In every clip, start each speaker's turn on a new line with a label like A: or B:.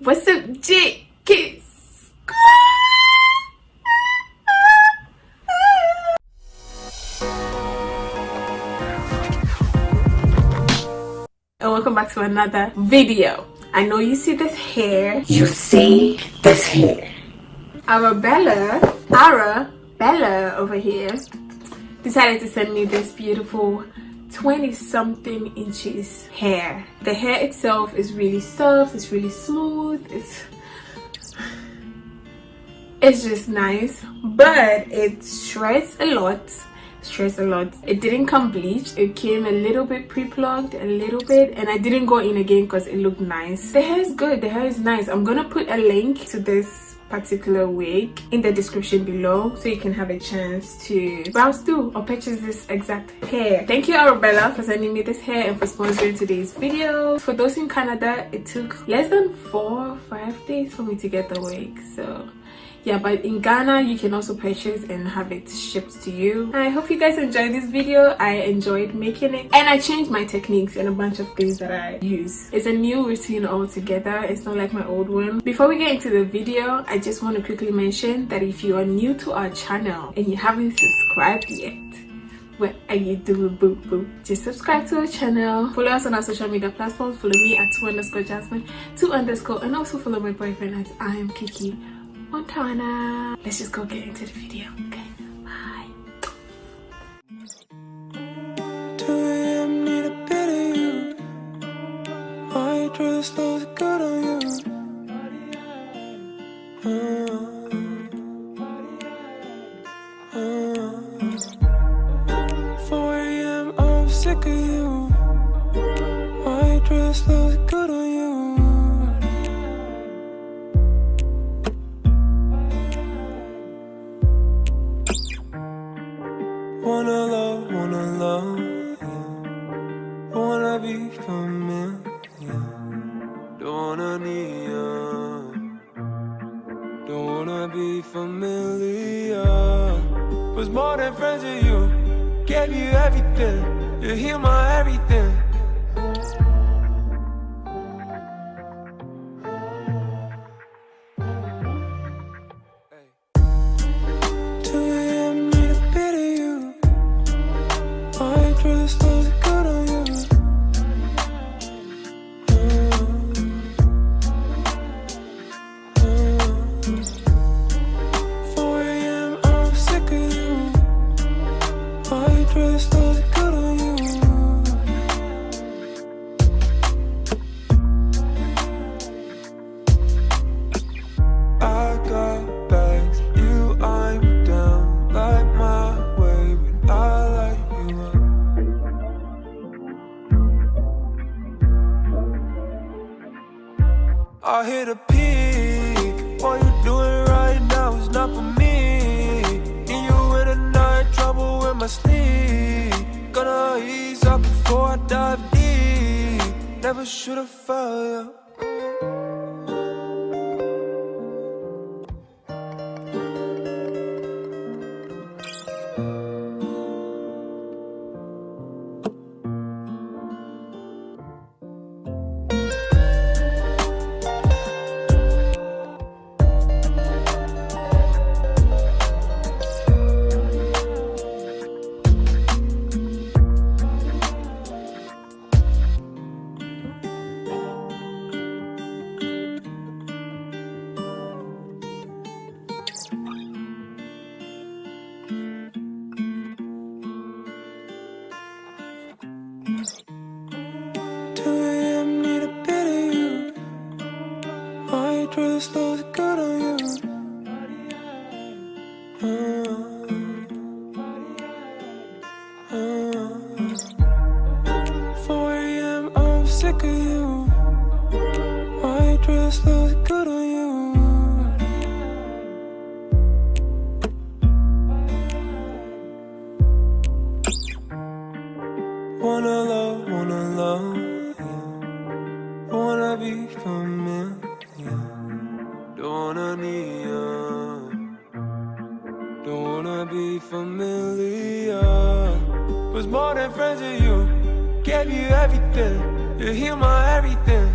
A: What's up, JK? And welcome back to another video. I know you see this hair. You see this hair. Arabella over here decided to send me this beautiful 20-something inches hair. The hair itself is really soft, it's really smooth, it's just nice, but it shreds a lot. It didn't come bleached, it came a little bit pre-plucked, a little bit, and I didn't go in again because it looked nice. The hair is good, the hair is nice. I'm gonna put a link to this particular wig in the description below so you can have a chance to browse through or purchase this exact hair. Thank you, Arabella, for sending me this hair and for sponsoring today's video. For those in Canada, it took less than 4 or 5 days for me to get the wig, so yeah, but in Ghana you can also purchase and have it shipped to you. I hope you guys enjoyed this video. I enjoyed making it, and I changed my techniques and a bunch of things that I use. It's a new routine altogether. It's not like my old one. Before we get into the video, I just want to quickly mention that if you are new to our channel and you haven't subscribed yet, what are you doing, boo boo? Just subscribe to our channel. Follow us on our social media platforms. Follow me at 2_Jasmine, 2_, and also follow my boyfriend at I am Kiki Montana. Let's just go get into the video. Okay, bye.
B: 2 a.m. need a bit of you. All you dress looks good on you. 4 a.m. I'm sick of you. All you dress looks good on you. Wanna love, yeah. Wanna be familiar, don't wanna need you. Don't wanna be familiar. Was more than friends with you. Gave you everything. You heal my everything. I hit a peak. What you doing right now is not for me. And you in a night, trouble with my sleep. Gonna ease up before I dive deep. Never should've fell, yeah. Dress looks good on you. 4 a.m. I'm sick of you. All you dress looks good on you. Wanna love, yeah. Wanna be familiar. Don't wanna need you. Don't wanna be familiar. Was more than friends with you. Gave you everything. You heal my everything.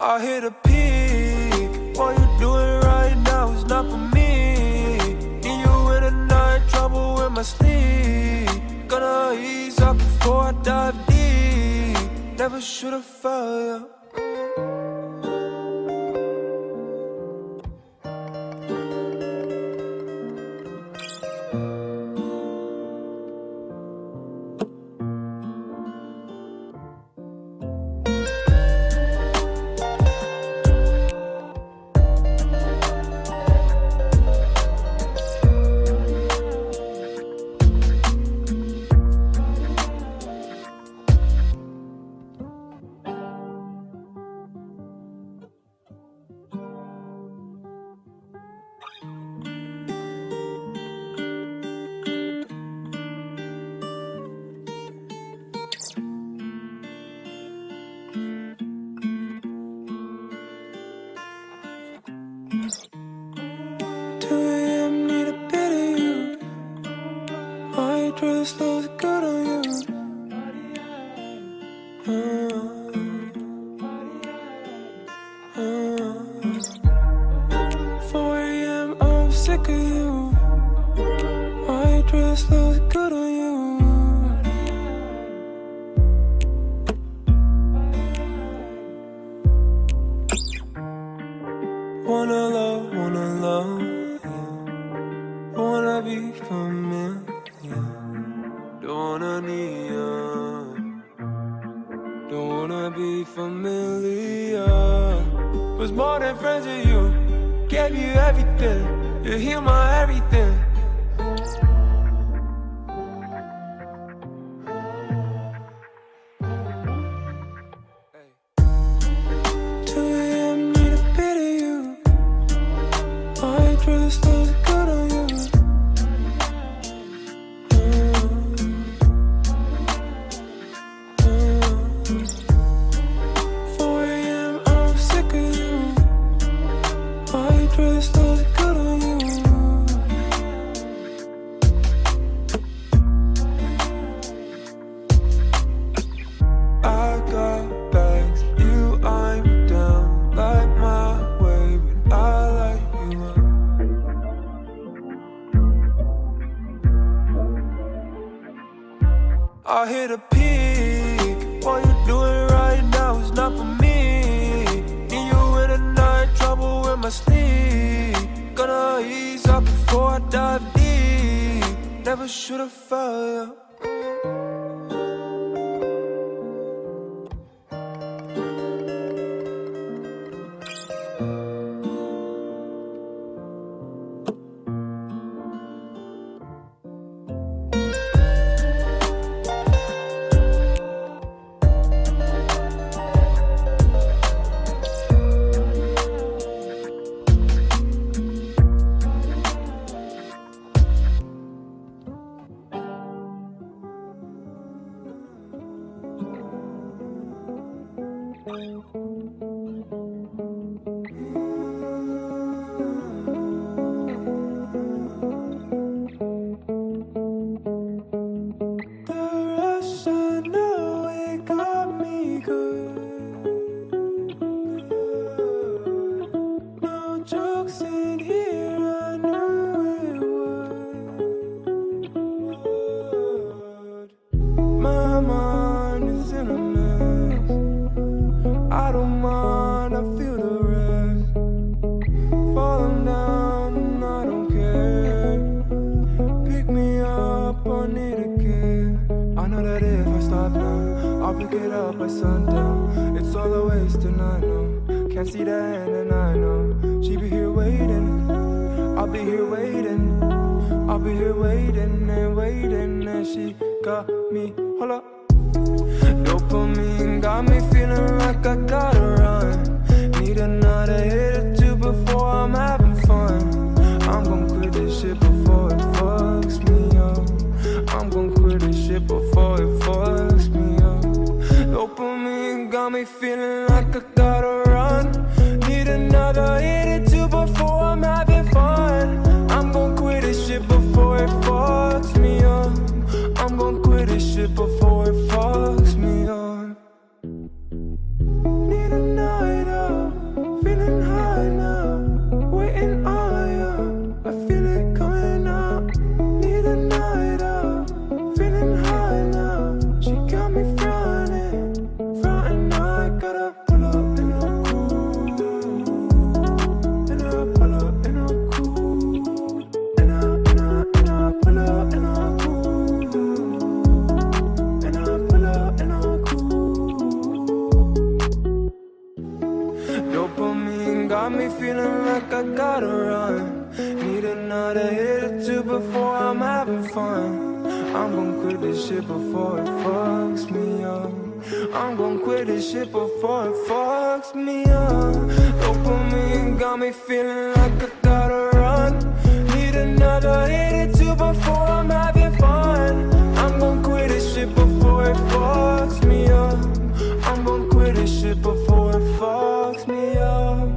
B: I hit a peak. What you doing right now is not for me. Need you in the night, trouble with my sleep. Gonna ease up before I dive deep. Never should've fell, yeah. Dress looks good on you. 4 a.m. I'm sick of you. My dress looks good on you. Wanna love, yeah. Wanna be familiar. Don't wanna need you. Don't wanna be familiar. Was more than friends with you. Gave you everything. You heal my everything. Hey. 2 a.m. need a bit of you. My dress looks good on you. 4 a.m. I'm sick of you. My dress looks good on you. I got bags, you I'm down. Like my way, but I like you up. I hit a peak. What you doing right now is not for me. Need you in the night, trouble with my sleep. Gonna ease up before I dive deep. Never should've fell, yeah. Pick it up by sundown. It's all a waste and I know. Can't see the end and I know. She be here waiting. I'll be here waiting. I'll be here waiting and waiting. And she got me, hold up. Dopamine got me feeling like I gotta run. Need another hit or two before I'm having fun. I'm gon' quit this shit before it fucks me up. I'm gon' quit this shit before it fucks me up. Dopamine got me feeling like I gotta run. Need another hit or two before I'm having fun. I'm gon' quit this shit before it fucks me up. I'm gon' quit this shit before it fucks me up. Need a night up. Gotta pull up in a coupe, and I pull up in a coupe, and I pull up in a coupe, and I pull up in a coupe. Dopamine got me feeling like I gotta run. Need another hit or two before I'm having fun. I'm gon' quit this shit before it fucks me up. I'm gon' quit this shit before it fucks me up. Dopamine got me feeling like I gotta run. Need another hit or two before I'm having fun. I'm gon' quit this shit before it fucks me up. I'm gon' quit this shit before it fucks me up.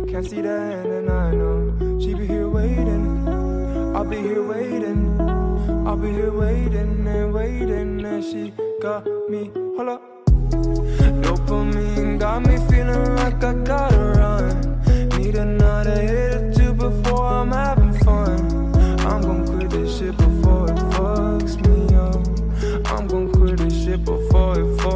B: Can't see the end and I know she be here waiting. I'll be here waiting. I'll be here waiting and waiting, and she got me. Hold up. Dopamine got me feeling like I gotta run. Need another hit or two before I'm having fun. I'm gon' quit this shit before it fucks me up. I'm gon' quit this shit before it fucks me up.